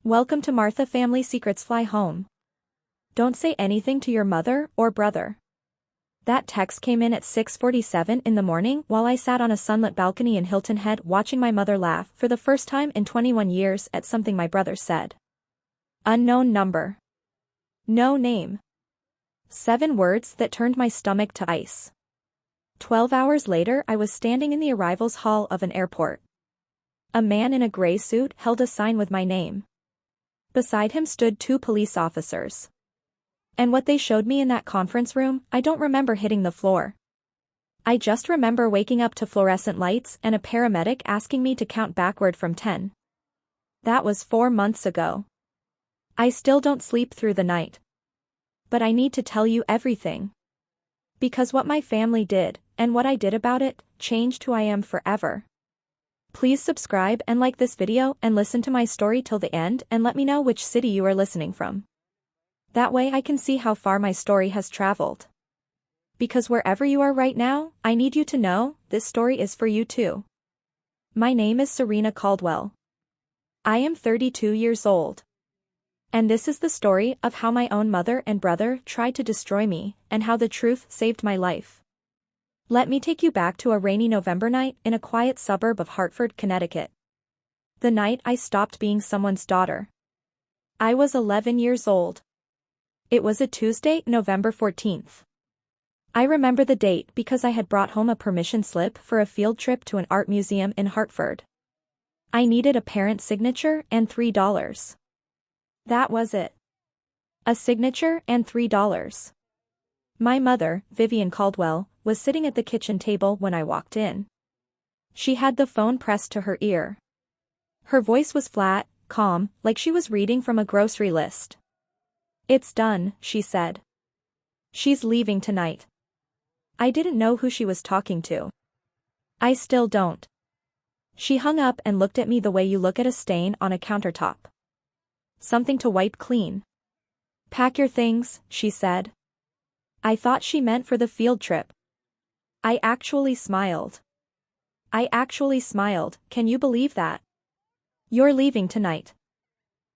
Welcome to Martha Family Secrets Fly Home. Don't say anything to your mother or brother. That text came in at 6:47 in the morning while I sat on a sunlit balcony in Hilton Head watching my mother laugh for the first time in 21 years at something my brother said. Unknown number. No name. 7 words that turned my stomach to ice. 12 hours later I was standing in the arrivals hall of an airport. A man in a gray suit held a sign with my name. Beside him stood 2 police officers. And what they showed me in that conference room, I don't remember hitting the floor. I just remember waking up to fluorescent lights and a paramedic asking me to count backward from 10. That was 4 months ago. I still don't sleep through the night. But I need to tell you everything. Because what my family did, and what I did about it, changed who I am forever. Please subscribe and like this video and listen to my story till the end and let me know which city you are listening from. That way I can see how far my story has traveled. Because wherever you are right now, I need you to know, this story is for you too. My name is Serena Caldwell. I am 32 years old. And this is the story of how my own mother and brother tried to destroy me, and how the truth saved my life. Let me take you back to a rainy November night in a quiet suburb of Hartford, Connecticut. The night I stopped being someone's daughter. I was 11 years old. It was a Tuesday, November 14th. I remember the date because I had brought home a permission slip for a field trip to an art museum in Hartford. I needed a parent's signature and $3. That was it. A signature and $3. My mother, Vivienne Caldwell, was sitting at the kitchen table when I walked in. She had the phone pressed to her ear. Her voice was flat, calm, like she was reading from a grocery list. "It's done," she said. "She's leaving tonight." I didn't know who she was talking to. I still don't. She hung up and looked at me the way you look at a stain on a countertop. Something to wipe clean. "Pack your things," she said. I thought she meant for the field trip. I actually smiled. Can you believe that? "You're leaving tonight."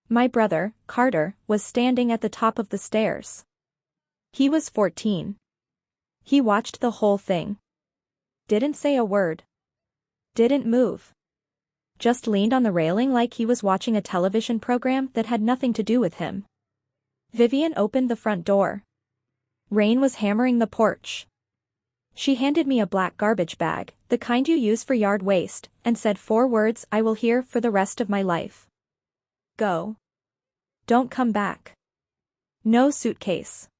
My brother, Carter, was standing at the top of the stairs. He was 14. He watched the whole thing. Didn't say a word. Didn't move. Just leaned on the railing like he was watching a television program that had nothing to do with him. Vivienne opened the front door. Rain was hammering the porch. She handed me a black garbage bag, the kind you use for yard waste, and said 4 words I will hear for the rest of my life. Go. Don't come back. No suitcase.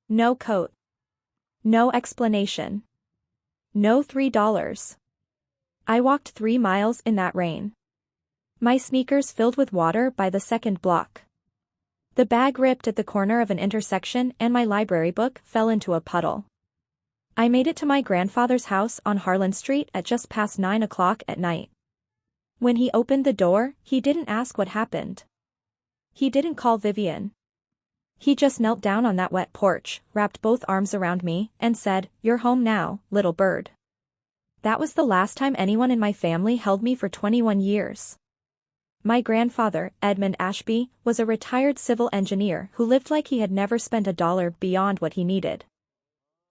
No coat. No explanation. No $3. I walked 3 miles in that rain. My sneakers filled with water by the second block. The bag ripped at the corner of an intersection and my library book fell into a puddle. I made it to my grandfather's house on Harlan Street at just past 9 o'clock at night. When he opened the door, he didn't ask what happened. He didn't call Vivienne. He just knelt down on that wet porch, wrapped both arms around me, and said, "You're home now, little bird." That was the last time anyone in my family held me for 21 years. My grandfather, Edmund Ashby, was a retired civil engineer who lived like he had never spent a dollar beyond what he needed.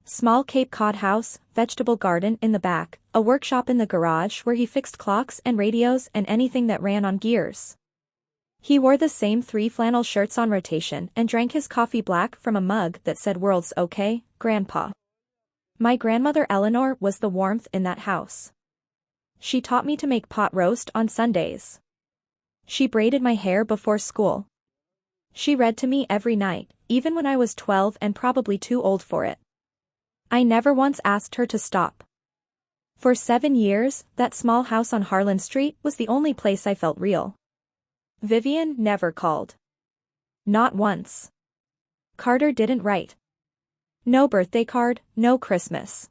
Small Cape Cod house, vegetable garden in the back, a workshop in the garage where he fixed clocks and radios and anything that ran on gears. He wore the same 3 flannel shirts on rotation and drank his coffee black from a mug that said "World's okay, Grandpa." My grandmother Eleanor was the warmth in that house. She taught me to make pot roast on Sundays. She braided my hair before school. She read to me every night, even when I was 12 and probably too old for it. I never once asked her to stop. For 7 years, that small house on Harlan Street was the only place I felt real. Vivienne never called. Not once. Carter didn't write. No birthday card, no Christmas.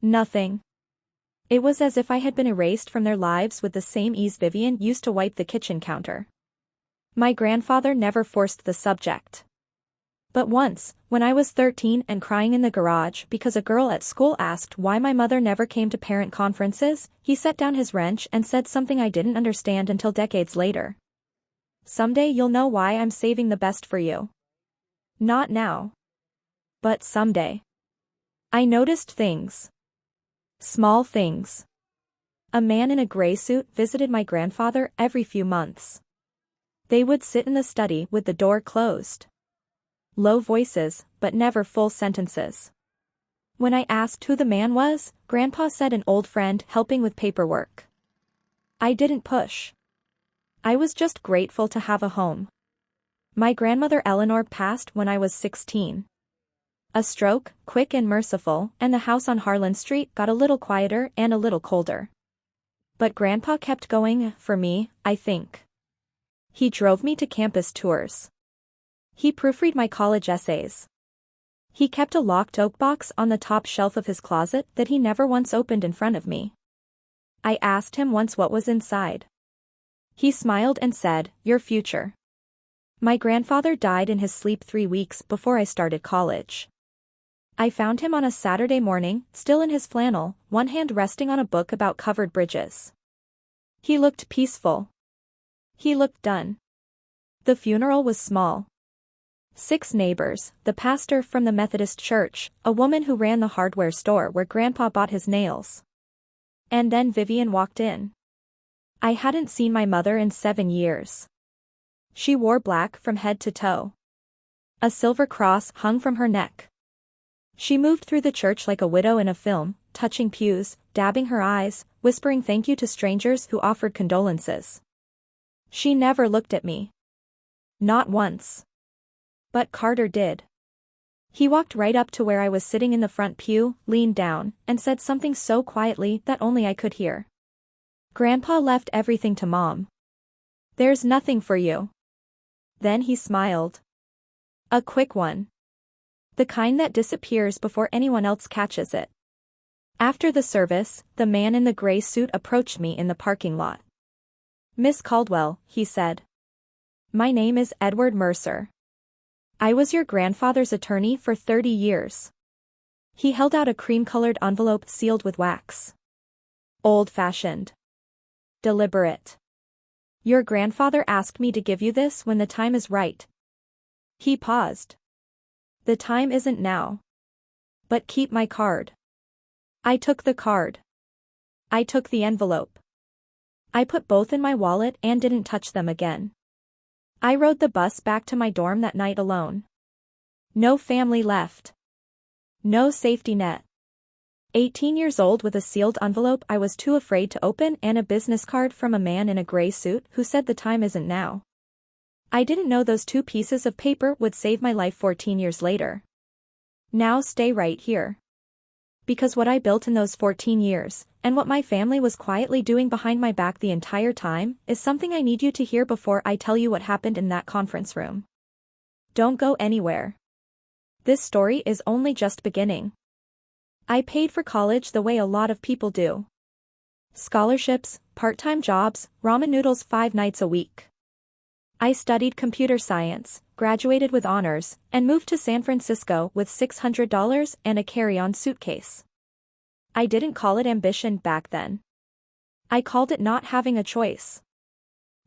Nothing. It was as if I had been erased from their lives with the same ease Vivienne used to wipe the kitchen counter. My grandfather never forced the subject. But once, when I was 13 and crying in the garage because a girl at school asked why my mother never came to parent conferences, he set down his wrench and said something I didn't understand until decades later. Someday you'll know why I'm saving the best for you. Not now. But someday. I noticed things. Small things. A man in a gray suit visited my grandfather every few months. They would sit in the study with the door closed. Low voices, but never full sentences. When I asked who the man was, Grandpa said an old friend helping with paperwork. I didn't push. I was just grateful to have a home. My grandmother Eleanor passed when I was 16. A stroke, quick and merciful, and the house on Harlan Street got a little quieter and a little colder. But Grandpa kept going, for me, I think. He drove me to campus tours. He proofread my college essays. He kept a locked oak box on the top shelf of his closet that he never once opened in front of me. I asked him once what was inside. He smiled and said, "Your future." My grandfather died in his sleep 3 weeks before I started college. I found him on a Saturday morning, still in his flannel, one hand resting on a book about covered bridges. He looked peaceful. He looked done. The funeral was small. 6 neighbors, the pastor from the Methodist church, a woman who ran the hardware store where Grandpa bought his nails. And then Vivienne walked in. I hadn't seen my mother in 7 years. She wore black from head to toe. A silver cross hung from her neck. She moved through the church like a widow in a film, touching pews, dabbing her eyes, whispering thank you to strangers who offered condolences. She never looked at me. Not once. But Carter did. He walked right up to where I was sitting in the front pew, leaned down, and said something so quietly that only I could hear. "Grandpa left everything to Mom. There's nothing for you." Then he smiled. A quick one. The kind that disappears before anyone else catches it. After the service, the man in the gray suit approached me in the parking lot. "Miss Caldwell," he said. "My name is Edward Mercer. I was your grandfather's attorney for 30 years. He held out a cream-colored envelope sealed with wax. Old-fashioned. Deliberate. "Your grandfather asked me to give you this when the time is right." He paused. "The time isn't now. But keep my card." I took the card. I took the envelope. I put both in my wallet and didn't touch them again. I rode the bus back to my dorm that night alone. No family left. No safety net. 18 years old with a sealed envelope I was too afraid to open and a business card from a man in a gray suit who said the time isn't now. I didn't know those 2 pieces of paper would save my life 14 years later. Now stay right here. Because what I built in those 14 years, and what my family was quietly doing behind my back the entire time, is something I need you to hear before I tell you what happened in that conference room. Don't go anywhere. This story is only just beginning. I paid for college the way a lot of people do. Scholarships, part-time jobs, ramen noodles 5 nights a week. I studied computer science, graduated with honors, and moved to San Francisco with $600 and a carry-on suitcase. I didn't call it ambition back then. I called it not having a choice.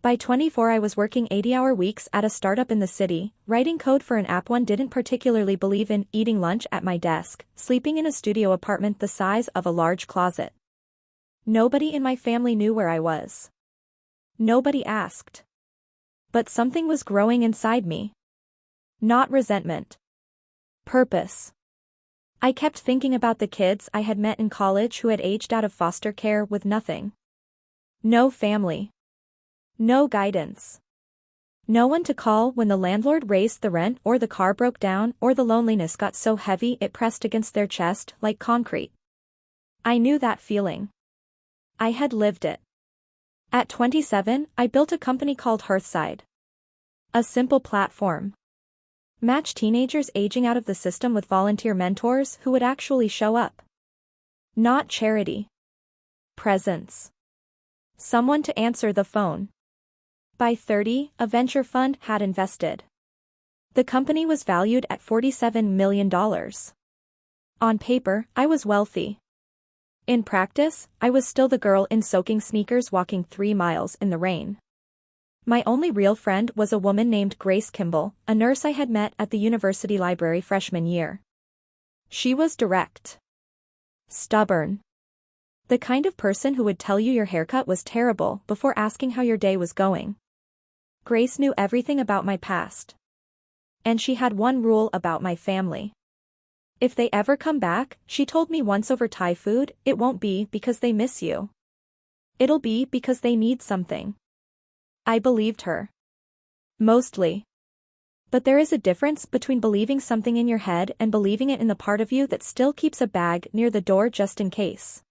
By 24 I was working 80-hour weeks at a startup in the city, writing code for an app one didn't particularly believe in, eating lunch at my desk, sleeping in a studio apartment the size of a large closet. Nobody in my family knew where I was. Nobody asked. But something was growing inside me. Not resentment. Purpose. I kept thinking about the kids I had met in college who had aged out of foster care with nothing. No family. No guidance. No one to call when the landlord raised the rent or the car broke down or the loneliness got so heavy it pressed against their chest like concrete. I knew that feeling. I had lived it. At 27, I built a company called Hearthside. A simple platform. Match teenagers aging out of the system with volunteer mentors who would actually show up. Not charity. Presence. Someone to answer the phone. By 30, a venture fund had invested. The company was valued at $47 million. On paper, I was wealthy. In practice, I was still the girl in soaking sneakers walking 3 miles in the rain. My only real friend was a woman named Grace Kimball, a nurse I had met at the university library freshman year. She was direct. Stubborn. The kind of person who would tell you your haircut was terrible before asking how your day was going. Grace knew everything about my past. And she had one rule about my family. If they ever come back, she told me once over Thai food, it won't be because they miss you. It'll be because they need something. I believed her. Mostly. But there is a difference between believing something in your head and believing it in the part of you that still keeps a bag near the door just in case.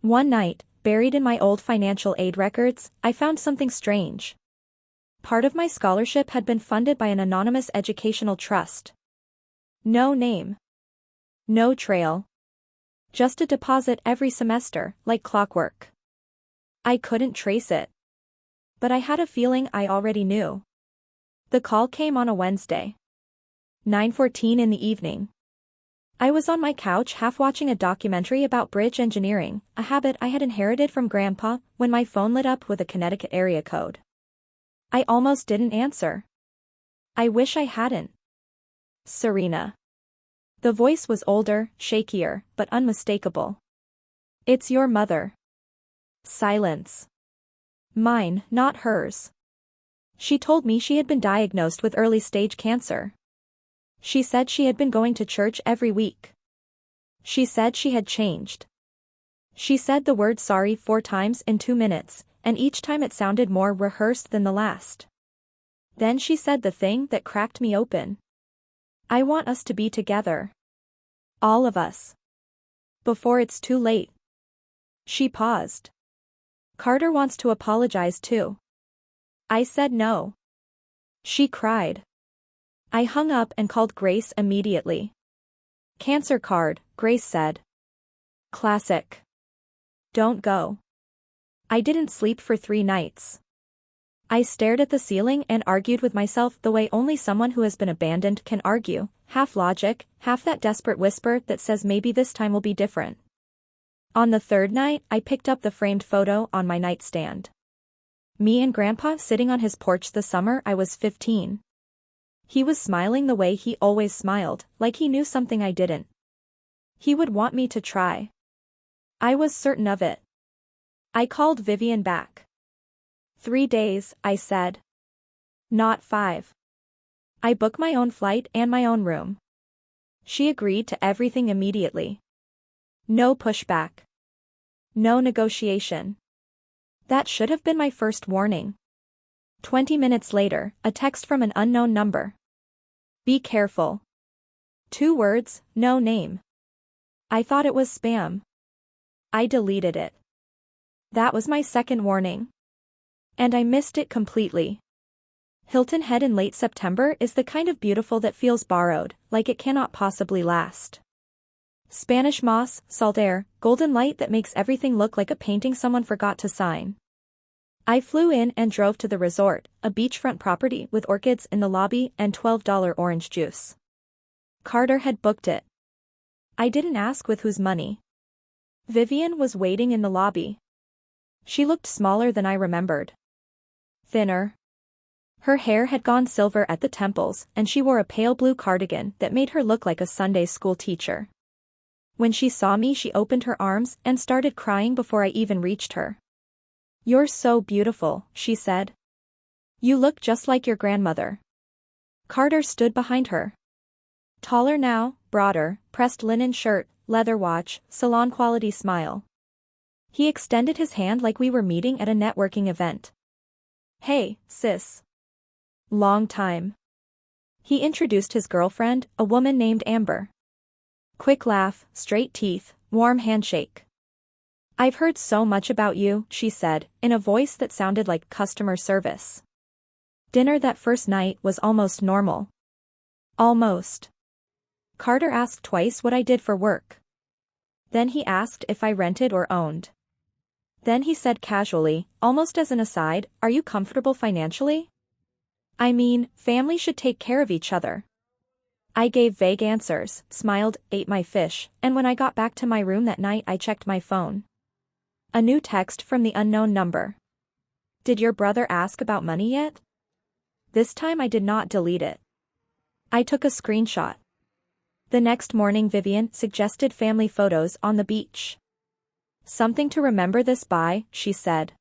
One night, buried in my old financial aid records, I found something strange. Part of my scholarship had been funded by an anonymous educational trust. No name. No trail. Just a deposit every semester, like clockwork. I couldn't trace it. But I had a feeling I already knew. The call came on a Wednesday. 9:14 in the evening. I was on my couch half watching a documentary about bridge engineering, a habit I had inherited from Grandpa, when my phone lit up with a Connecticut area code. I almost didn't answer. I wish I hadn't. Serena. The voice was older, shakier, but unmistakable. It's your mother. Silence. Mine, not hers. She told me she had been diagnosed with early-stage cancer. She said she had been going to church every week. She said she had changed. She said the word sorry 4 times in 2 minutes, and each time it sounded more rehearsed than the last. Then she said the thing that cracked me open. I want us to be together. All of us. Before it's too late. She paused. Carter wants to apologize too. I said no. She cried. I hung up and called Grace immediately. Cancer card, Grace said. Classic. Don't go. I didn't sleep for 3 nights. I stared at the ceiling and argued with myself the way only someone who has been abandoned can argue, half logic, half that desperate whisper that says maybe this time will be different. On the 3rd night, I picked up the framed photo on my nightstand. Me and Grandpa sitting on his porch the summer I was 15. He was smiling the way he always smiled, like he knew something I didn't. He would want me to try. I was certain of it. I called Vivienne back. 3 days, I said. Not 5. I booked my own flight and my own room. She agreed to everything immediately. No pushback. No negotiation. That should have been my first warning. 20 minutes later, a text from an unknown number. Be careful. 2 words, no name. I thought it was spam. I deleted it. That was my second warning. And I missed it completely. Hilton Head in late September is the kind of beautiful that feels borrowed, like it cannot possibly last. Spanish moss, salt air, golden light that makes everything look like a painting someone forgot to sign. I flew in and drove to the resort, a beachfront property with orchids in the lobby and $12 orange juice. Carter had booked it. I didn't ask with whose money. Vivienne was waiting in the lobby. She looked smaller than I remembered. Thinner. Her hair had gone silver at the temples, and she wore a pale blue cardigan that made her look like a Sunday school teacher. When she saw me, she opened her arms and started crying before I even reached her. You're so beautiful, she said. You look just like your grandmother. Carter stood behind her. Taller now, broader, pressed linen shirt, leather watch, salon-quality smile. He extended his hand like we were meeting at a networking event. Hey, sis. Long time. He introduced his girlfriend, a woman named Amber. Quick laugh, straight teeth, warm handshake. I've heard so much about you, she said, in a voice that sounded like customer service. Dinner that first night was almost normal. Almost. Carter asked twice what I did for work. Then he asked if I rented or owned. Then he said casually, almost as an aside, are you comfortable financially? I mean, family should take care of each other. I gave vague answers, smiled, ate my fish, and when I got back to my room that night I checked my phone. A new text from the unknown number. Did your brother ask about money yet? This time I did not delete it. I took a screenshot. The next morning Vivienne suggested family photos on the beach. Something to remember this by, she said.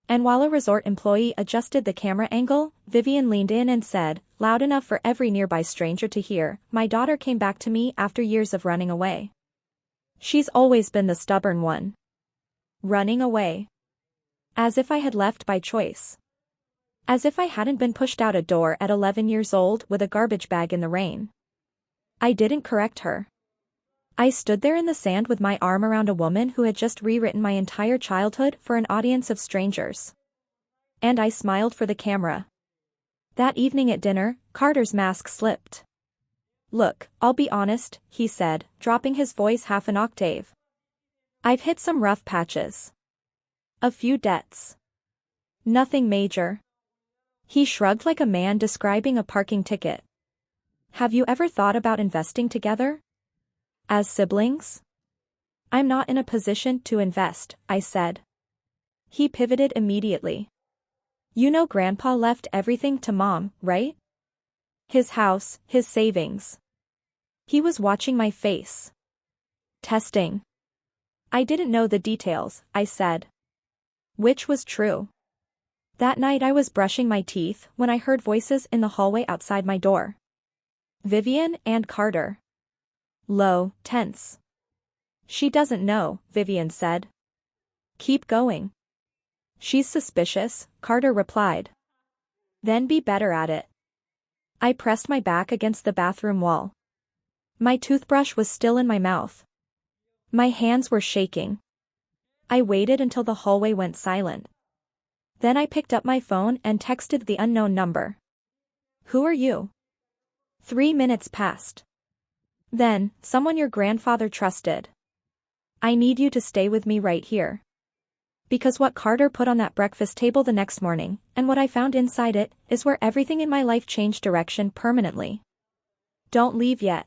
And while a resort employee adjusted the camera angle, Vivienne leaned in and said, loud enough for every nearby stranger to hear, my daughter came back to me after years of running away. She's always been the stubborn one. Running away. As if I had left by choice. As if I hadn't been pushed out a door at 11 years old with a garbage bag in the rain. I didn't correct her. I stood there in the sand with my arm around a woman who had just rewritten my entire childhood for an audience of strangers. And I smiled for the camera. That evening at dinner, Carter's mask slipped. Look, I'll be honest, he said, dropping his voice half an octave. I've hit some rough patches. A few debts. Nothing major. He shrugged like a man describing a parking ticket. Have you ever thought about investing together? As siblings? I'm not in a position to invest, I said. He pivoted immediately. You know Grandpa left everything to Mom, right? His house, his savings. He was watching my face. Testing. I didn't know the details, I said. Which was true. That night I was brushing my teeth when I heard voices in the hallway outside my door. Vivienne and Carter. Low, tense. She doesn't know, Vivienne said. Keep going. She's suspicious, Carter replied. Then be better at it. I pressed my back against the bathroom wall. My toothbrush was still in my mouth. My hands were shaking. I waited until the hallway went silent. Then I picked up my phone and texted the unknown number. Who are you? 3 minutes passed. Then, someone your grandfather trusted. I need you to stay with me right here. Because what Carter put on that breakfast table the next morning, and what I found inside it, is where everything in my life changed direction permanently. Don't leave yet.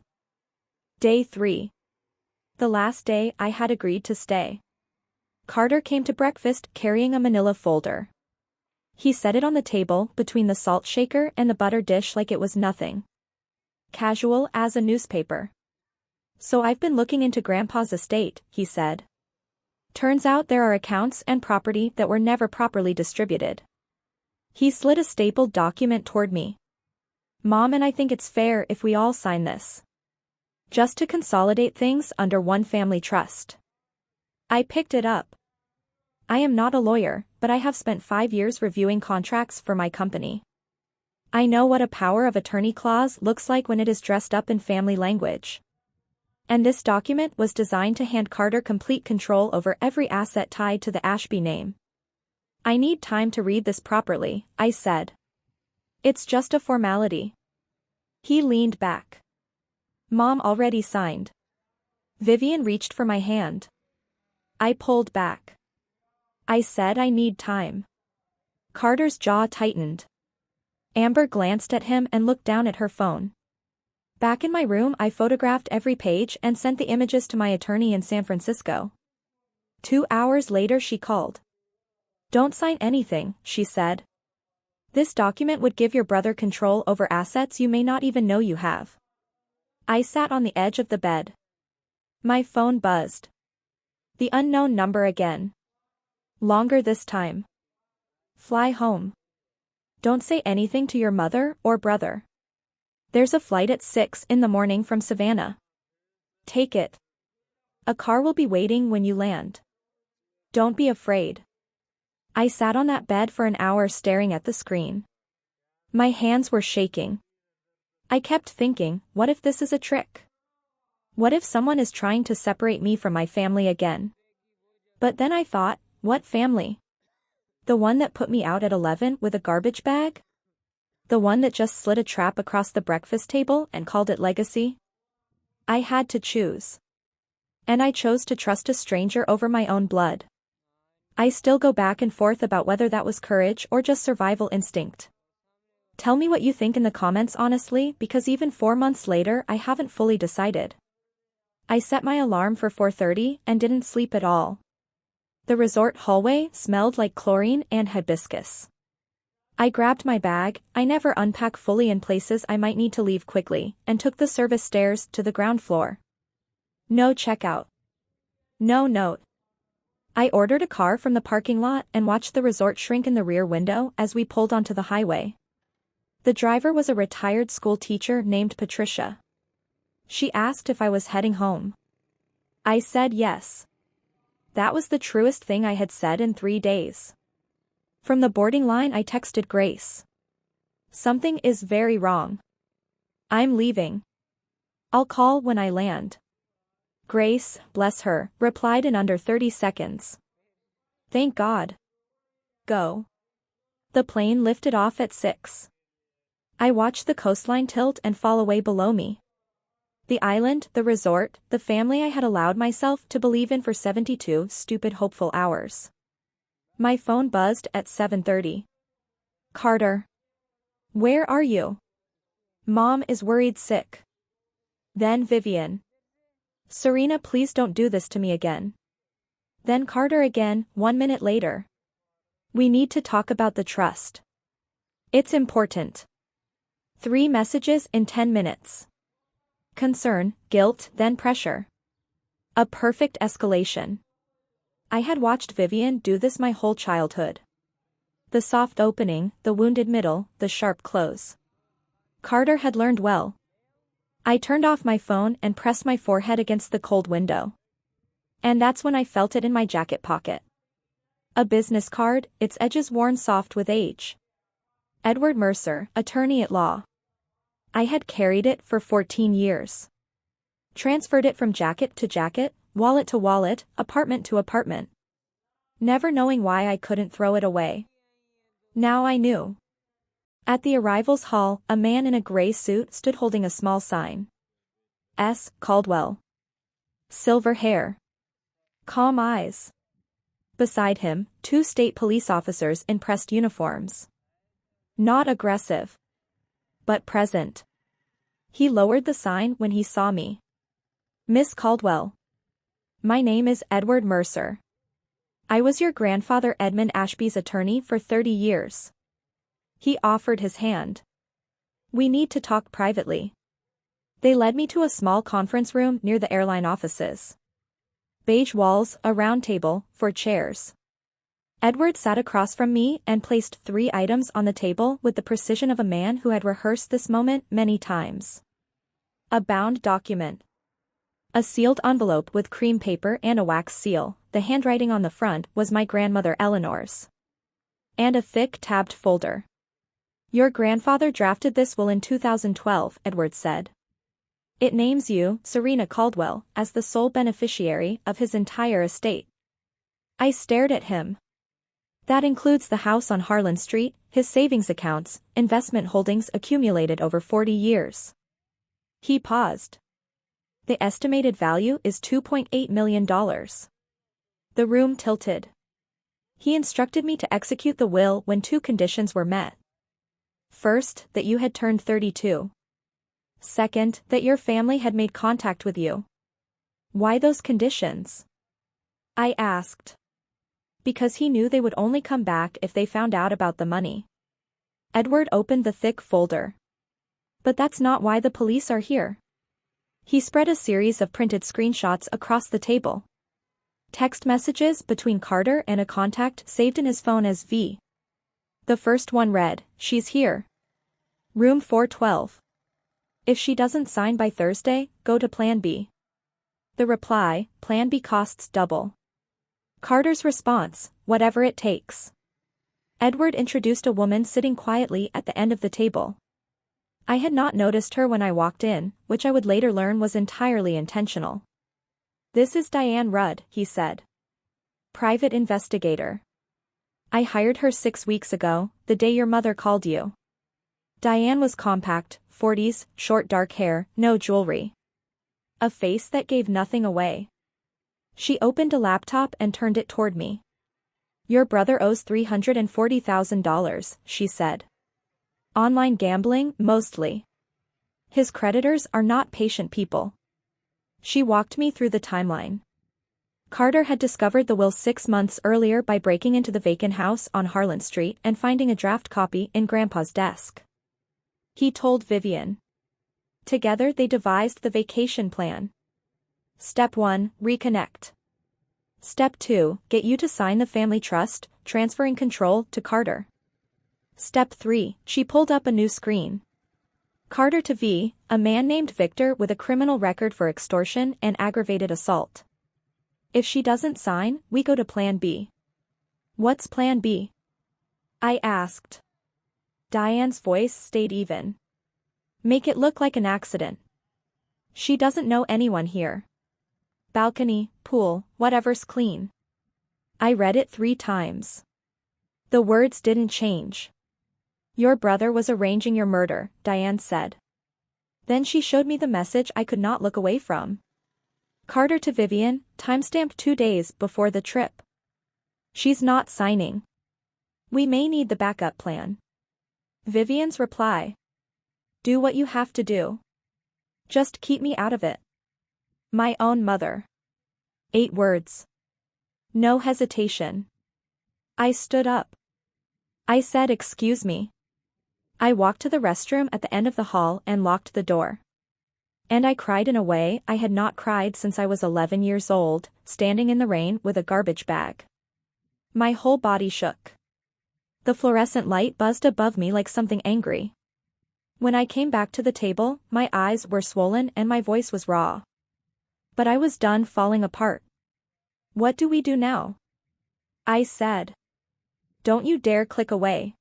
Day 3. The last day I had agreed to stay. Carter came to breakfast carrying a manila folder. He set it on the table between the salt shaker and the butter dish like it was nothing. Casual as a newspaper. So I've been looking into Grandpa's estate, he said. Turns out there are accounts and property that were never properly distributed. He slid a stapled document toward me. Mom and I think it's fair if we all sign this. Just to consolidate things under one family trust. I picked it up. I am not a lawyer, but I have spent 5 years reviewing contracts for my company. I know what a power of attorney clause looks like when it is dressed up in family language. And this document was designed to hand Carter complete control over every asset tied to the Ashby name. I need time to read this properly, I said. It's just a formality. He leaned back. Mom already signed. Vivienne reached for my hand. I pulled back. I said I need time. Carter's jaw tightened. Amber glanced at him and looked down at her phone. Back in my room I photographed every page and sent the images to my attorney in San Francisco. 2 hours later she called. Don't sign anything, she said. This document would give your brother control over assets you may not even know you have. I sat on the edge of the bed. My phone buzzed. The unknown number again. Longer this time. Fly home. Don't say anything to your mother or brother. There's a flight at 6 in the morning from Savannah. Take it. A car will be waiting when you land. Don't be afraid. I sat on that bed for an hour staring at the screen. My hands were shaking. I kept thinking, what if this is a trick? What if someone is trying to separate me from my family again? But then I thought, what family? The one that put me out at 11 with a garbage bag? The one that just slid a trap across the breakfast table and called it legacy? I had to choose. And I chose to trust a stranger over my own blood. I still go back and forth about whether that was courage or just survival instinct. Tell me what you think in the comments honestly, because even 4 months later I haven't fully decided. I set my alarm for 4:30 and didn't sleep at all. The resort hallway smelled like chlorine and hibiscus. I grabbed my bag, I never unpack fully in places I might need to leave quickly, and took the service stairs to the ground floor. No checkout. No note. I ordered a car from the parking lot and watched the resort shrink in the rear window as we pulled onto the highway. The driver was a retired school teacher named Patricia. She asked if I was heading home. I said yes. That was the truest thing I had said in 3 days. From the boarding line I texted Grace. Something is very wrong. I'm leaving. I'll call when I land. Grace, bless her, replied in under 30 seconds. Thank God. Go. The plane lifted off at 6. I watched the coastline tilt and fall away below me. The island, the resort, the family I had allowed myself to believe in for 72 stupid hopeful hours. My phone buzzed at 7:30. Carter. Where are you? Mom is worried sick. Then Vivienne. Serena, please don't do this to me again. Then Carter again, 1 minute later. We need to talk about the trust. It's important. 3 messages in 10 minutes. Concern, guilt, then pressure. A perfect escalation. I had watched Vivienne do this my whole childhood. The soft opening, the wounded middle, the sharp close. Carter had learned well. I turned off my phone and pressed my forehead against the cold window. And that's when I felt it in my jacket pocket. A business card, its edges worn soft with age. Edward Mercer, attorney at law. I had carried it for 14 years. Transferred it from jacket to jacket, wallet to wallet, apartment to apartment. Never knowing why I couldn't throw it away. Now I knew. At the arrivals hall, a man in a gray suit stood holding a small sign. S. Caldwell. Silver hair. Calm eyes. Beside him, 2 state police officers in pressed uniforms. Not aggressive. But present. He lowered the sign when he saw me. Miss Caldwell. My name is Edward Mercer. I was your grandfather Edmund Ashby's attorney for 30 years. He offered his hand. We need to talk privately. They led me to a small conference room near the airline offices. Beige walls, a round table, 4 chairs. Edward sat across from me and placed 3 items on the table with the precision of a man who had rehearsed this moment many times. A bound document. A sealed envelope with cream paper and a wax seal, the handwriting on the front was my grandmother Eleanor's. And a thick tabbed folder. Your grandfather drafted this will in 2012, Edward said. It names you, Serena Caldwell, as the sole beneficiary of his entire estate. I stared at him. That includes the house on Harlan Street, his savings accounts, investment holdings accumulated over 40 years. He paused. The estimated value is $2.8 million. The room tilted. He instructed me to execute the will when 2 conditions were met. First, that you had turned 32. Second, that your family had made contact with you. Why those conditions? I asked. Because he knew they would only come back if they found out about the money. Edward opened the thick folder. But that's not why the police are here. He spread a series of printed screenshots across the table. Text messages between Carter and a contact saved in his phone as V. The first one read, "She's here. Room 412. If she doesn't sign by Thursday, go to Plan B." The reply, Plan B costs double. Carter's response, whatever it takes. Edward introduced a woman sitting quietly at the end of the table. I had not noticed her when I walked in, which I would later learn was entirely intentional. This is Diane Rudd, he said. Private investigator. I hired her 6 weeks ago, the day your mother called you. Diane was compact, 40s, short dark hair, no jewelry. A face that gave nothing away. She opened a laptop and turned it toward me. Your brother owes $340,000, she said. Online gambling, mostly. His creditors are not patient people. She walked me through the timeline. Carter had discovered the will 6 months earlier by breaking into the vacant house on Harlan Street and finding a draft copy in Grandpa's desk. He told Vivienne. Together they devised the vacation plan. Step 1, reconnect. Step 2, get you to sign the family trust, transferring control to Carter. Step 3, she pulled up a new screen. Carter to V, a man named Victor with a criminal record for extortion and aggravated assault. If she doesn't sign, we go to Plan B. What's Plan B? I asked. Diane's voice stayed even. Make it look like an accident. She doesn't know anyone here. Balcony, pool, whatever's clean. I read it 3 times. The words didn't change. Your brother was arranging your murder, Diane said. Then she showed me the message I could not look away from. Carter to Vivienne, timestamped 2 days before the trip. She's not signing. We may need the backup plan. Vivienne's reply. Do what you have to do. Just keep me out of it. My own mother. 8 words. No hesitation. I stood up. I said, excuse me. I walked to the restroom at the end of the hall and locked the door. And I cried in a way I had not cried since I was 11 years old, standing in the rain with a garbage bag. My whole body shook. The fluorescent light buzzed above me like something angry. When I came back to the table, my eyes were swollen and my voice was raw. But I was done falling apart. What do we do now? I said. Don't you dare click away.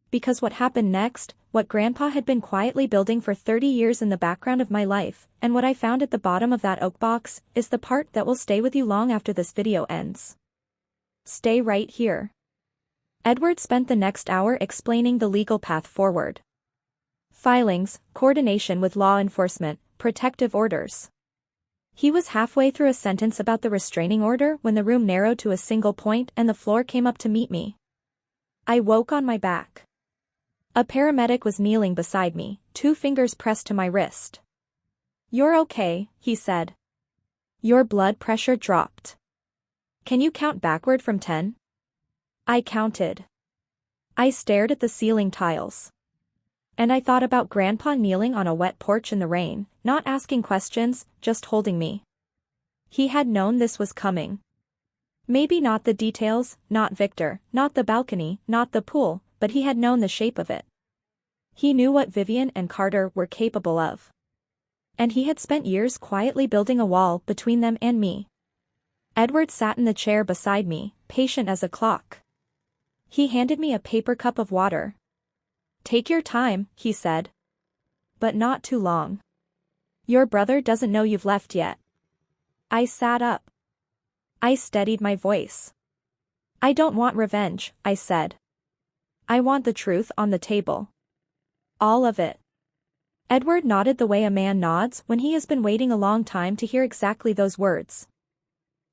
Because what happened next, what Grandpa had been quietly building for 30 years in the background of my life, and what I found at the bottom of that oak box, is the part that will stay with you long after this video ends. Stay right here. Edward spent the next hour explaining the legal path forward. Filings, coordination with law enforcement, protective orders. He was halfway through a sentence about the restraining order when the room narrowed to a single point and the floor came up to meet me. I woke on my back. A paramedic was kneeling beside me, 2 fingers pressed to my wrist. You're okay, he said. Your blood pressure dropped. Can you count backward from 10? I counted. I stared at the ceiling tiles. And I thought about Grandpa kneeling on a wet porch in the rain, not asking questions, just holding me. He had known this was coming. Maybe not the details, not Victor, not the balcony, not the pool, but he had known the shape of it. He knew what Vivienne and Carter were capable of. And he had spent years quietly building a wall between them and me. Edward sat in the chair beside me, patient as a clock. He handed me a paper cup of water. Take your time, he said. But not too long. Your brother doesn't know you've left yet. I sat up. I steadied my voice. I don't want revenge, I said. I want the truth on the table. All of it. Edward nodded the way a man nods when he has been waiting a long time to hear exactly those words.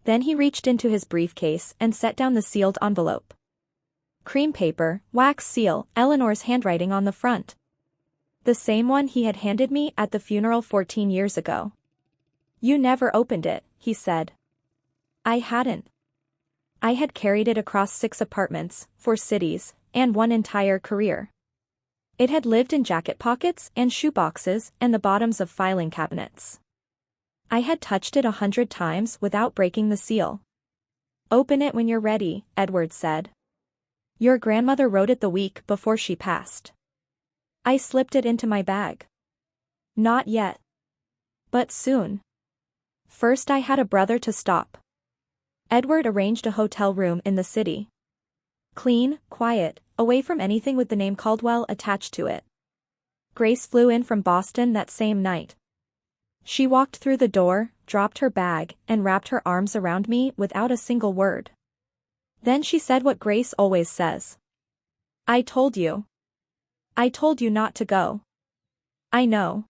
Then he reached into his briefcase and set down the sealed envelope. Cream paper, wax seal, Eleanor's handwriting on the front. The same one he had handed me at the funeral 14 years ago. You never opened it, he said. I hadn't. I had carried it across 6 apartments, 4 cities, and 1 entire career. It had lived in jacket pockets and shoeboxes and the bottoms of filing cabinets. I had touched it 100 times without breaking the seal. Open it when you're ready, Edward said. Your grandmother wrote it the week before she passed. I slipped it into my bag. Not yet. But soon. First I had a brother to stop. Edward arranged a hotel room in the city. Clean, quiet, away from anything with the name Caldwell attached to it. Grace flew in from Boston that same night. She walked through the door, dropped her bag, and wrapped her arms around me without a single word. Then she said what Grace always says. I told you. I told you not to go. I know.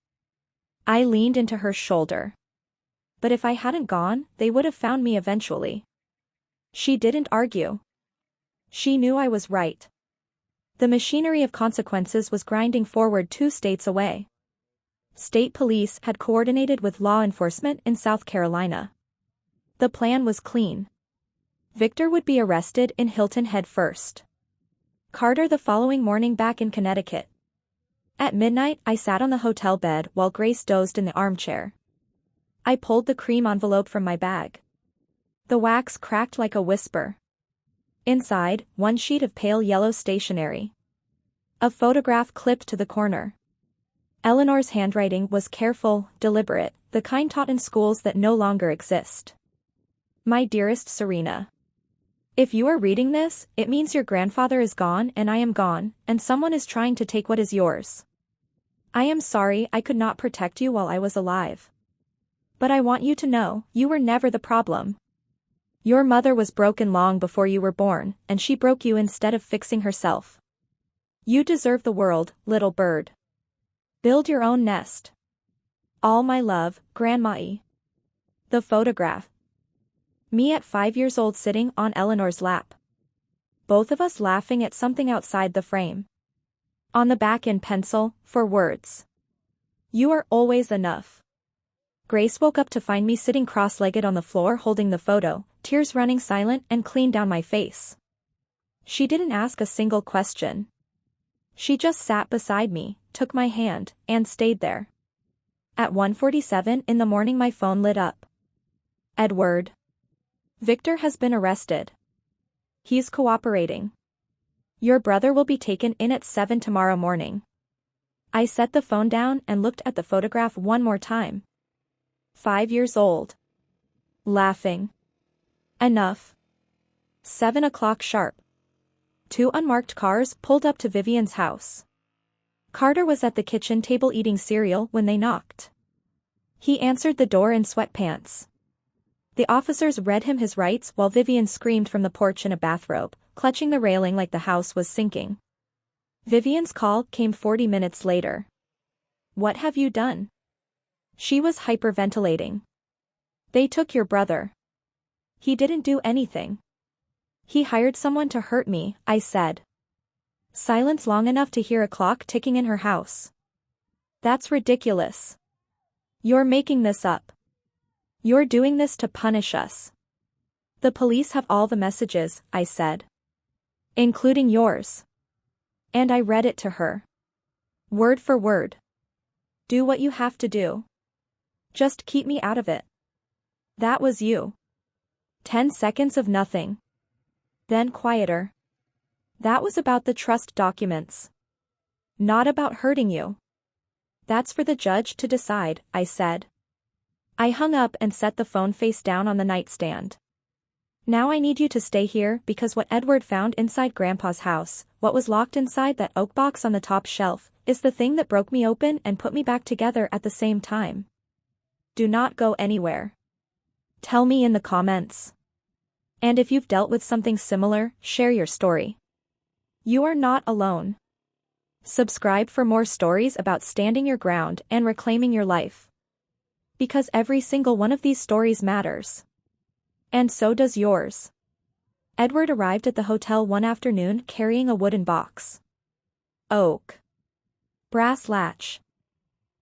I leaned into her shoulder. But if I hadn't gone, they would have found me eventually. She didn't argue. She knew I was right. The machinery of consequences was grinding forward 2 states away. State police had coordinated with law enforcement in South Carolina. The plan was clean. Victor would be arrested in Hilton Head first. Carter the following morning back in Connecticut. At midnight I sat on the hotel bed while Grace dozed in the armchair. I pulled the cream envelope from my bag. The wax cracked like a whisper. Inside, one sheet of pale yellow stationery. A photograph clipped to the corner. Eleanor's handwriting was careful, deliberate, the kind taught in schools that no longer exist. My dearest Serena. If you are reading this, it means your grandfather is gone and I am gone, and someone is trying to take what is yours. I am sorry I could not protect you while I was alive. But I want you to know, you were never the problem. Your mother was broken long before you were born, and she broke you instead of fixing herself. You deserve the world, little bird. Build your own nest. All my love, Grandma. The photograph. Me at 5 years old sitting on Eleanor's lap. Both of us laughing at something outside the frame. On the back in pencil, 4 words. You are always enough. Grace woke up to find me sitting cross-legged on the floor holding the photo, tears running silent and clean down my face. She didn't ask a single question. She just sat beside me, took my hand, and stayed there. At 1:47 in the morning my phone lit up. Edward. Victor has been arrested. He's cooperating. Your brother will be taken in at 7 tomorrow morning. I set the phone down and looked at the photograph one more time. 5 years old. Laughing. Enough. 7 o'clock sharp. 2 unmarked cars pulled up to Vivienne's house. Carter was at the kitchen table eating cereal when they knocked. He answered the door in sweatpants. The officers read him his rights while Vivienne screamed from the porch in a bathrobe, clutching the railing like the house was sinking. Vivienne's call came 40 minutes later. What have you done? She was hyperventilating. They took your brother. He didn't do anything. He hired someone to hurt me, I said. Silence long enough to hear a clock ticking in her house. That's ridiculous. You're making this up. You're doing this to punish us. The police have all the messages, I said. Including yours. And I read it to her. Word for word. Do what you have to do. Just keep me out of it. That was you. 10 seconds of nothing. Then quieter. That was about the trust documents. Not about hurting you. That's for the judge to decide, I said. I hung up and set the phone face down on the nightstand. Now I need you to stay here because what Edward found inside Grandpa's house, what was locked inside that oak box on the top shelf, is the thing that broke me open and put me back together at the same time. Do not go anywhere. Tell me in the comments. And if you've dealt with something similar, share your story. You are not alone. Subscribe for more stories about standing your ground and reclaiming your life. Because every single one of these stories matters. And so does yours. Edward arrived at the hotel one afternoon carrying a wooden box. Oak. Brass latch.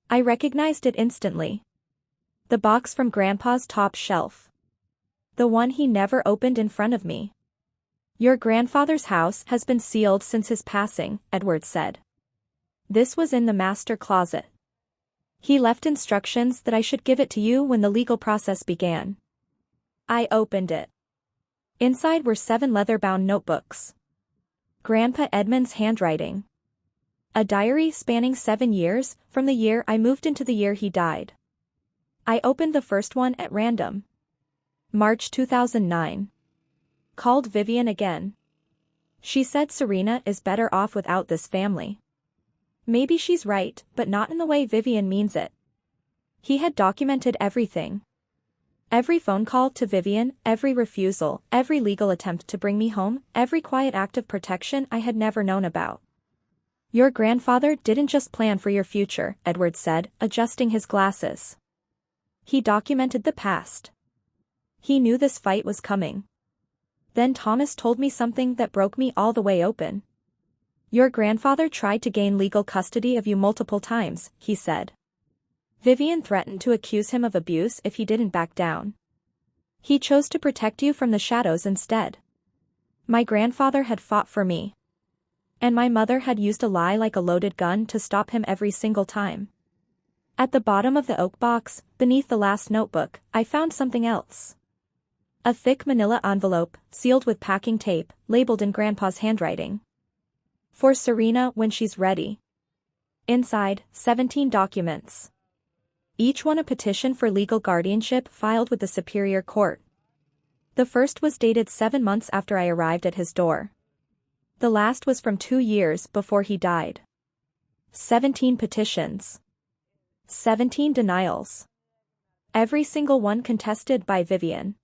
I recognized it instantly. The box from Grandpa's top shelf. The one he never opened in front of me. Your grandfather's house has been sealed since his passing, Edward said. This was in the master closet. He left instructions that I should give it to you when the legal process began. I opened it. Inside were 7 leather-bound notebooks. Grandpa Edmund's handwriting. A diary spanning 7 years, from the year I moved into the year he died. I opened the first one at random. March 2009. Called Vivienne again. She said Serena is better off without this family. Maybe she's right, but not in the way Vivienne means it. He had documented everything. Every phone call to Vivienne, every refusal, every legal attempt to bring me home, every quiet act of protection I had never known about. Your grandfather didn't just plan for your future, Edward said, adjusting his glasses. He documented the past. He knew this fight was coming. Then Thomas told me something that broke me all the way open. Your grandfather tried to gain legal custody of you multiple times, he said. Vivienne threatened to accuse him of abuse if he didn't back down. He chose to protect you from the shadows instead. My grandfather had fought for me. And my mother had used a lie like a loaded gun to stop him every single time. At the bottom of the oak box, beneath the last notebook, I found something else. A thick manila envelope, sealed with packing tape, labeled in Grandpa's handwriting. For Serena when she's ready. Inside, 17 documents. Each one a petition for legal guardianship filed with the Superior Court. The first was dated 7 months after I arrived at his door. The last was from 2 years before he died. 17 petitions. 17 denials. Every single one contested by Vivienne.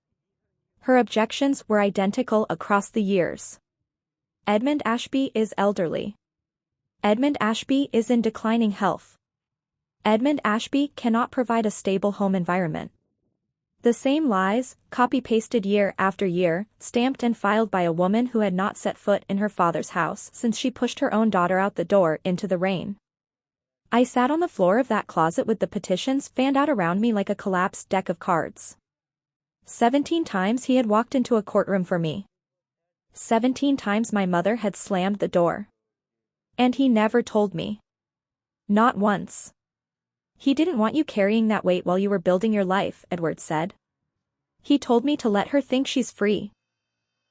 Her objections were identical across the years. Edmund Ashby is elderly. Edmund Ashby is in declining health. Edmund Ashby cannot provide a stable home environment. The same lies, copy-pasted year after year, stamped and filed by a woman who had not set foot in her father's house since she pushed her own daughter out the door into the rain. I sat on the floor of that closet with the petitions fanned out around me like a collapsed deck of cards. 17 times he had walked into a courtroom for me. 17 times my mother had slammed the door. And he never told me. Not once. He didn't want you carrying that weight while you were building your life, Edward said. He told me to let her think she's free.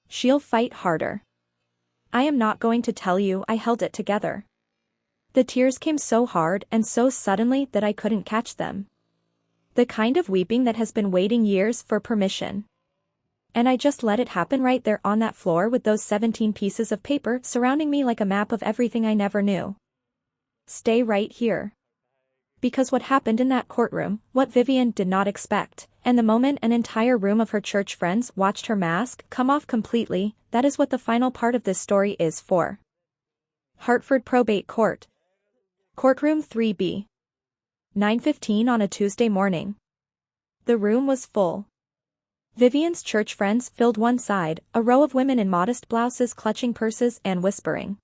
She'll fight harder. I am not going to tell you I held it together. The tears came so hard and so suddenly that I couldn't catch them. The kind of weeping that has been waiting years for permission. And I just let it happen right there on that floor with those 17 pieces of paper surrounding me like a map of everything I never knew. Stay right here. Because what happened in that courtroom, what Vivienne did not expect, and the moment an entire room of her church friends watched her mask come off completely, that is what the final part of this story is for. Hartford Probate Court. Courtroom 3B. 9:15 on a Tuesday morning. The room was full. Vivienne's church friends filled one side, a row of women in modest blouses clutching purses and whispering.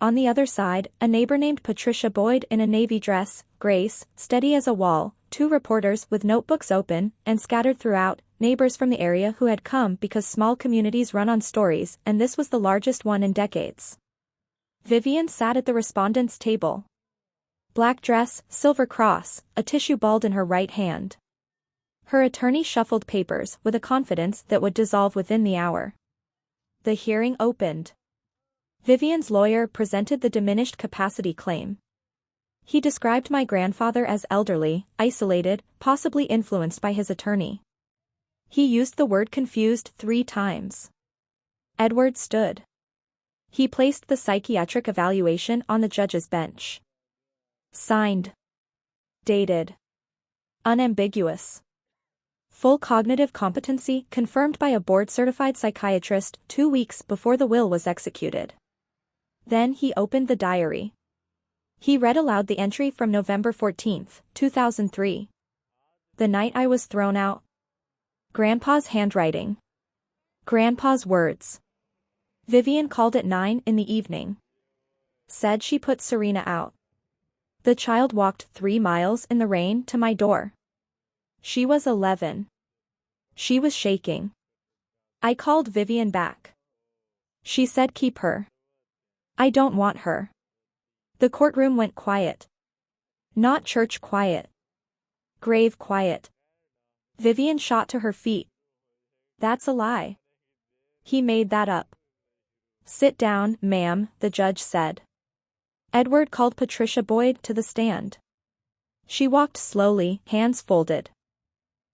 On the other side, a neighbor named Patricia Boyd in a navy dress, Grace, steady as a wall, 2 reporters with notebooks open, and scattered throughout, neighbors from the area who had come because small communities run on stories, and this was the largest one in decades. Vivienne sat at the respondents' table. Black dress, silver cross, a tissue balled in her right hand. Her attorney shuffled papers with a confidence that would dissolve within the hour. The hearing opened. Vivienne's lawyer presented the diminished capacity claim. He described my grandfather as elderly, isolated, possibly influenced by his attorney. He used the word confused 3 times. Edward stood. He placed the psychiatric evaluation on the judge's bench. Signed. Dated. Unambiguous. Full cognitive competency confirmed by a board-certified psychiatrist 2 weeks before the will was executed. Then he opened the diary. He read aloud the entry from November 14, 2003. The night I was thrown out. Grandpa's handwriting. Grandpa's words. Vivienne called at 9 in the evening. Said she put Serena out. The child walked 3 miles in the rain to my door. She was 11. She was shaking. I called Vivienne back. She said keep her. I don't want her. The courtroom went quiet. Not church quiet. Grave quiet. Vivienne shot to her feet. That's a lie. He made that up. Sit down, ma'am, the judge said. Edward called Patricia Boyd to the stand. She walked slowly, hands folded.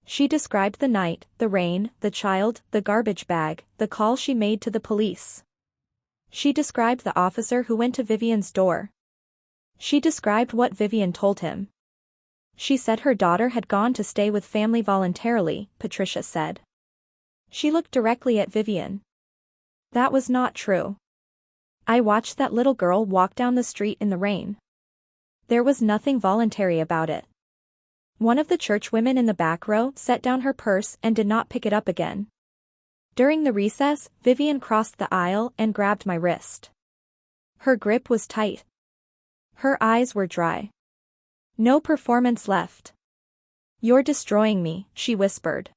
She described the night, the rain, the child, the garbage bag, the call she made to the police. She described the officer who went to Vivienne's door. She described what Vivienne told him. She said her daughter had gone to stay with family voluntarily, Patricia said. She looked directly at Vivienne. That was not true. I watched that little girl walk down the street in the rain. There was nothing voluntary about it. One of the church women in the back row set down her purse and did not pick it up again. During the recess, Vivienne crossed the aisle and grabbed my wrist. Her grip was tight. Her eyes were dry. No performance left. You're destroying me, she whispered.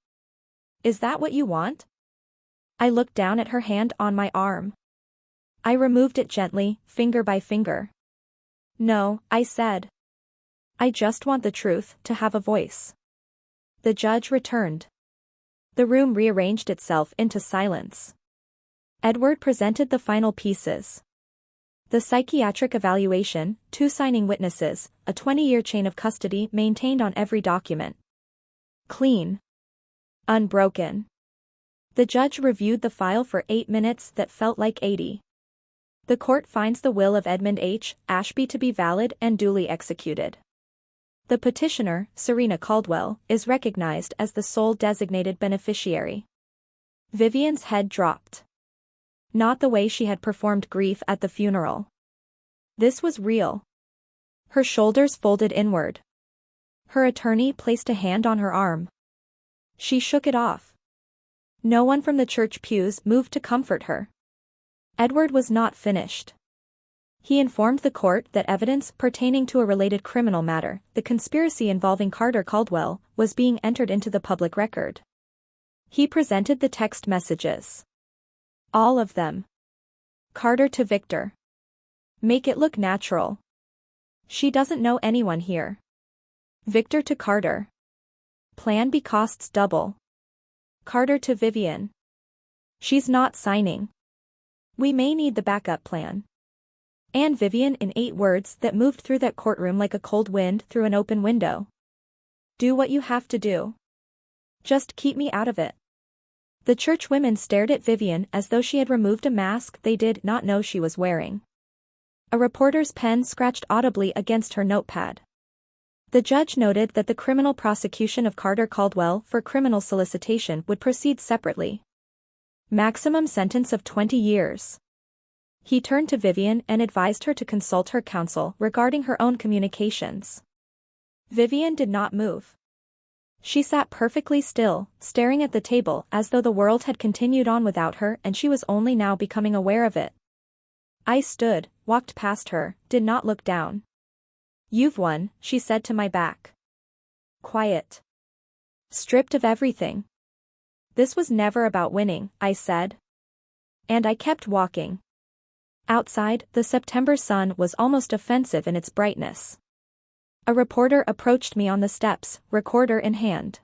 Is that what you want? I looked down at her hand on my arm. I removed it gently, finger by finger. No, I said. I just want the truth to have a voice. The judge returned. The room rearranged itself into silence. Edward presented the final pieces. The psychiatric evaluation, 2 signing witnesses, a 20-year chain of custody maintained on every document. Clean. Unbroken. The judge reviewed the file for 8 minutes that felt like 80. The court finds the will of Edmund H. Ashby to be valid and duly executed. The petitioner, Serena Caldwell, is recognized as the sole designated beneficiary. Vivienne's head dropped. Not the way she had performed grief at the funeral. This was real. Her shoulders folded inward. Her attorney placed a hand on her arm. She shook it off. No one from the church pews moved to comfort her. Edward was not finished. He informed the court that evidence pertaining to a related criminal matter, the conspiracy involving Carter Caldwell, was being entered into the public record. He presented the text messages. All of them. Carter to Victor. Make it look natural. She doesn't know anyone here. Victor to Carter. Plan B costs double. Carter to Vivienne. She's not signing. We may need the backup plan. And Vivienne in 8 words that moved through that courtroom like a cold wind through an open window. Do what you have to do. Just keep me out of it. The church women stared at Vivienne as though she had removed a mask they did not know she was wearing. A reporter's pen scratched audibly against her notepad. The judge noted that the criminal prosecution of Carter Caldwell for criminal solicitation would proceed separately. Maximum sentence of 20 years. He turned to Vivienne and advised her to consult her counsel regarding her own communications. Vivienne did not move. She sat perfectly still, staring at the table as though the world had continued on without her and she was only now becoming aware of it. I stood, walked past her, did not look down. You've won, she said to my back. Quiet. Stripped of everything. This was never about winning, I said. And I kept walking. Outside, the September sun was almost offensive in its brightness. A reporter approached me on the steps, recorder in hand.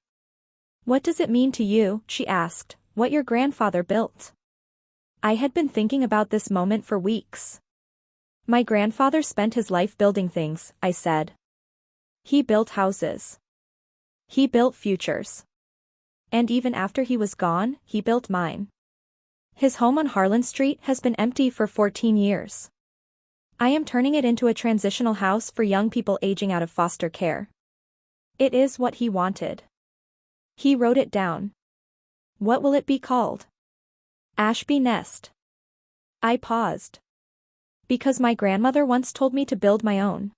What does it mean to you, she asked, what your grandfather built? I had been thinking about this moment for weeks. My grandfather spent his life building things, I said. He built houses. He built futures. And even after he was gone, he built mine. His home on Harlan Street has been empty for 14 years. I am turning it into a transitional house for young people aging out of foster care. It is what he wanted. He wrote it down. What will it be called? Ashby Nest. I paused. Because my grandmother once told me to build my own.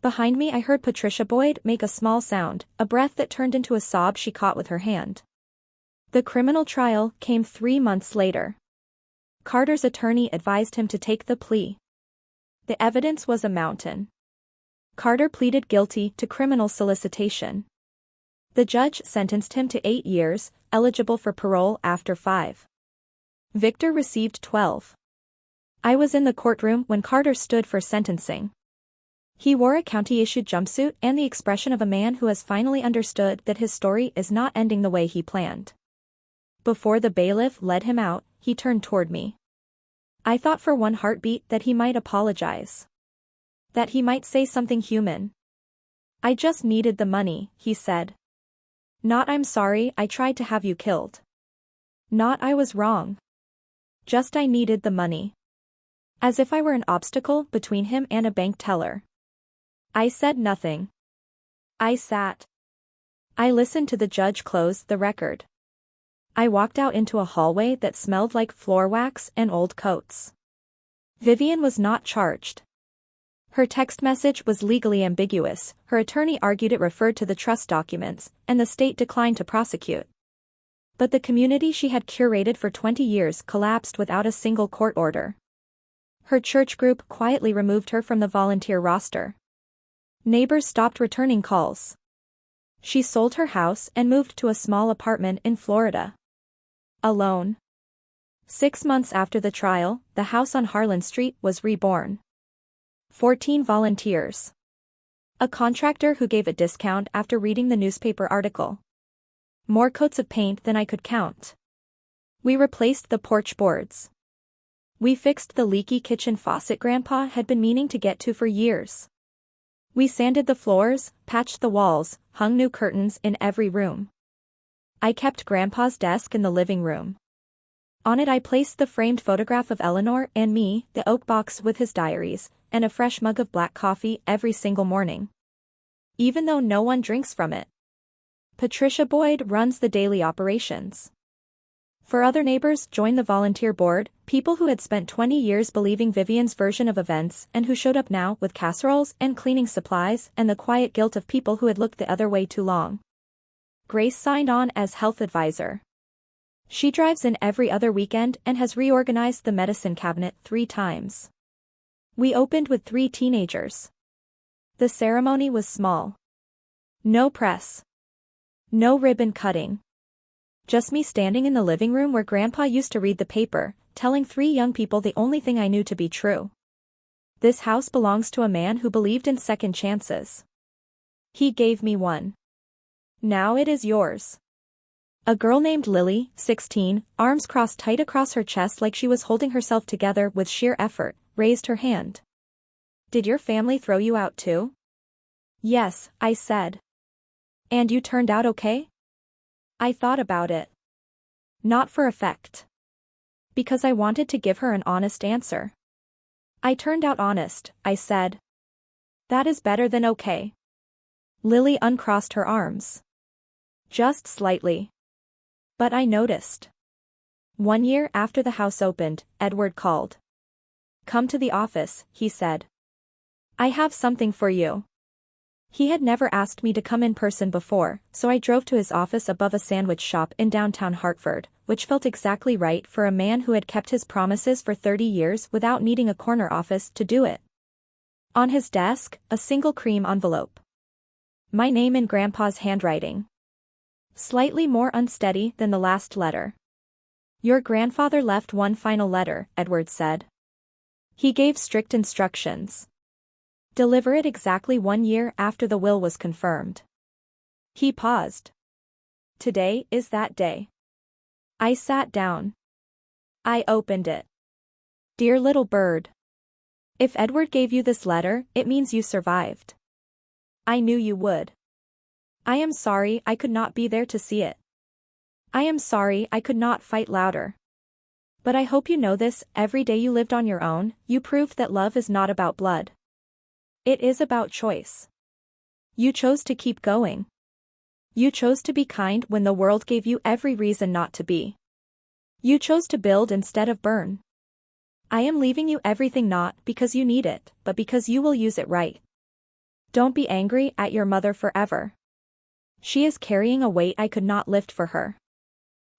Behind me I heard Patricia Boyd make a small sound, a breath that turned into a sob she caught with her hand. The criminal trial came 3 months later. Carter's attorney advised him to take the plea. The evidence was a mountain. Carter pleaded guilty to criminal solicitation. The judge sentenced him to 8 years, eligible for parole after 5. Victor received 12. I was in the courtroom when Carter stood for sentencing. He wore a county-issued jumpsuit and the expression of a man who has finally understood that his story is not ending the way he planned. Before the bailiff led him out, he turned toward me. I thought for one heartbeat that he might apologize. That he might say something human. I just needed the money, he said. Not I'm sorry I tried to have you killed. Not I was wrong. Just I needed the money. As if I were an obstacle between him and a bank teller. I said nothing. I sat. I listened to the judge close the record. I walked out into a hallway that smelled like floor wax and old coats. Vivienne was not charged. Her text message was legally ambiguous, her attorney argued it referred to the trust documents, and the state declined to prosecute. But the community she had curated for 20 years collapsed without a single court order. Her church group quietly removed her from the volunteer roster. Neighbors stopped returning calls. She sold her house and moved to a small apartment in Florida. Alone. 6 months after the trial, the house on Harlan Street was reborn. 14 volunteers. A contractor who gave a discount after reading the newspaper article. More coats of paint than I could count. We replaced the porch boards. We fixed the leaky kitchen faucet Grandpa had been meaning to get to for years. We sanded the floors, patched the walls, hung new curtains in every room. I kept Grandpa's desk in the living room. On it I placed the framed photograph of Eleanor and me, the oak box with his diaries, and a fresh mug of black coffee every single morning. Even though no one drinks from it. Patricia Boyd runs the daily operations. For other neighbors join the volunteer board, people who had spent 20 years believing Vivienne's version of events and who showed up now with casseroles and cleaning supplies and the quiet guilt of people who had looked the other way too long. Grace signed on as health advisor. She drives in every other weekend and has reorganized the medicine cabinet 3 times. We opened with 3 teenagers. The ceremony was small. No press. No ribbon cutting. Just me standing in the living room where Grandpa used to read the paper, telling 3 young people the only thing I knew to be true. This house belongs to a man who believed in second chances. He gave me one. Now it is yours. A girl named Lily, 16, arms crossed tight across her chest like she was holding herself together with sheer effort, raised her hand. Did your family throw you out too? Yes, I said. And you turned out okay? I thought about it. Not for effect. Because I wanted to give her an honest answer. I turned out honest, I said. That is better than okay. Lily uncrossed her arms. Just slightly. But I noticed. 1 year after the house opened, Edward called. Come to the office, he said. I have something for you. He had never asked me to come in person before, so I drove to his office above a sandwich shop in downtown Hartford, which felt exactly right for a man who had kept his promises for 30 years without needing a corner office to do it. On his desk, a single cream envelope. My name in Grandpa's handwriting. Slightly more unsteady than the last letter. Your grandfather left one final letter, Edward said. He gave strict instructions. Deliver it exactly 1 year after the will was confirmed. He paused. Today is that day. I sat down. I opened it. Dear little bird. If Edward gave you this letter, it means you survived. I knew you would. I am sorry I could not be there to see it. I am sorry I could not fight louder. But I hope you know this, every day you lived on your own, you proved that love is not about blood. It is about choice. You chose to keep going. You chose to be kind when the world gave you every reason not to be. You chose to build instead of burn. I am leaving you everything not because you need it, but because you will use it right. Don't be angry at your mother forever. She is carrying a weight I could not lift for her.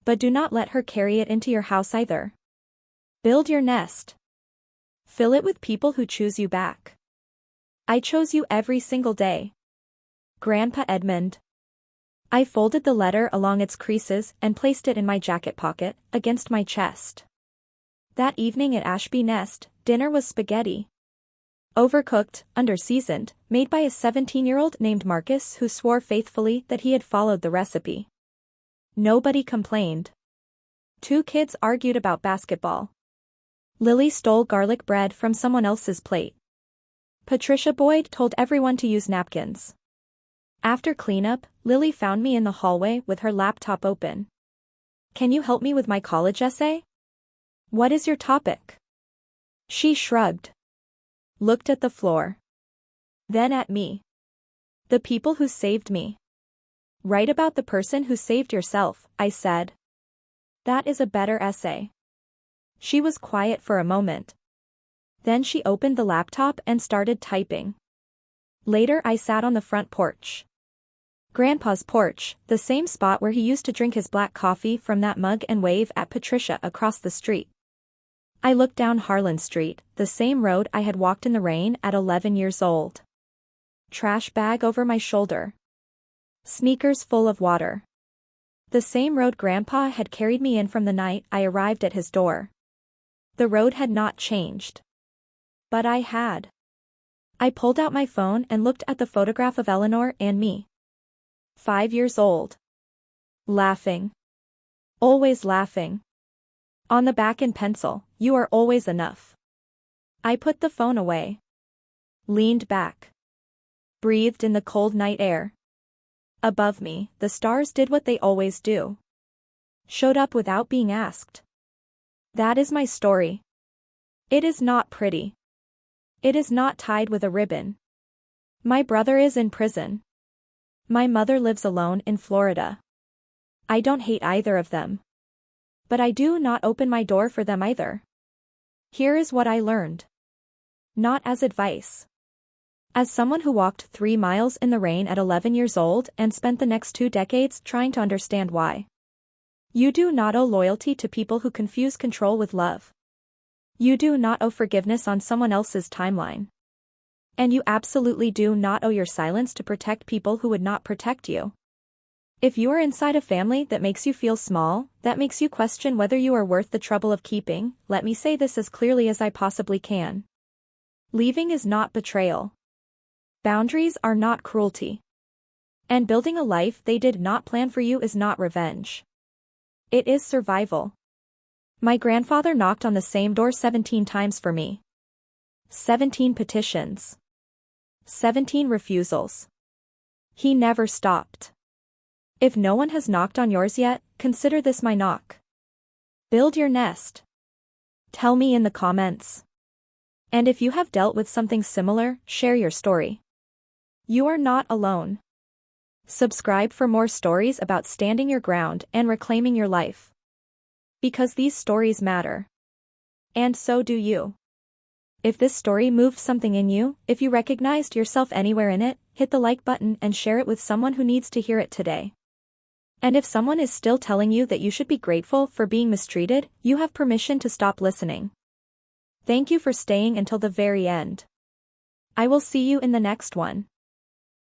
But do not let her carry it into your house either. Build your nest. Fill it with people who choose you back. I chose you every single day. Grandpa Edmund. I folded the letter along its creases and placed it in my jacket pocket, against my chest. That evening at Ashby Nest, dinner was spaghetti. Overcooked, under-seasoned, made by a 17-year-old named Marcus who swore faithfully that he had followed the recipe. Nobody complained. 2 kids argued about basketball. Lily stole garlic bread from someone else's plate. Patricia Boyd told everyone to use napkins. After cleanup, Lily found me in the hallway with her laptop open. Can you help me with my college essay? What is your topic? She shrugged. Looked at the floor. Then at me. The people who saved me. Write about the person who saved yourself, I said. That is a better essay. She was quiet for a moment. Then she opened the laptop and started typing. Later I sat on the front porch. Grandpa's porch, the same spot where he used to drink his black coffee from that mug and wave at Patricia across the street. I looked down Harlan Street, the same road I had walked in the rain at 11 years old. Trash bag over my shoulder. Sneakers full of water. The same road Grandpa had carried me in from the night I arrived at his door. The road had not changed. But I had. I pulled out my phone and looked at the photograph of Eleanor and me. 5 years old. Laughing. Always laughing. On the back in pencil, "You are always enough." I put the phone away. Leaned back. Breathed in the cold night air. Above me, the stars did what they always do. Showed up without being asked. That is my story. It is not pretty. It is not tied with a ribbon. My brother is in prison. My mother lives alone in Florida. I don't hate either of them. But I do not open my door for them either. Here is what I learned. Not as advice. As someone who walked 3 miles in the rain at 11 years old and spent the next 2 decades trying to understand why. You do not owe loyalty to people who confuse control with love. You do not owe forgiveness on someone else's timeline. And you absolutely do not owe your silence to protect people who would not protect you. If you are inside a family that makes you feel small, that makes you question whether you are worth the trouble of keeping, let me say this as clearly as I possibly can. Leaving is not betrayal. Boundaries are not cruelty. And building a life they did not plan for you is not revenge. It is survival. My grandfather knocked on the same door 17 times for me. 17 petitions. 17 refusals. He never stopped. If no one has knocked on yours yet, consider this my knock. Build your nest. Tell me in the comments. And if you have dealt with something similar, share your story. You are not alone. Subscribe for more stories about standing your ground and reclaiming your life. Because these stories matter. And so do you. If this story moved something in you, if you recognized yourself anywhere in it, hit the like button and share it with someone who needs to hear it today. And if someone is still telling you that you should be grateful for being mistreated, you have permission to stop listening. Thank you for staying until the very end. I will see you in the next one.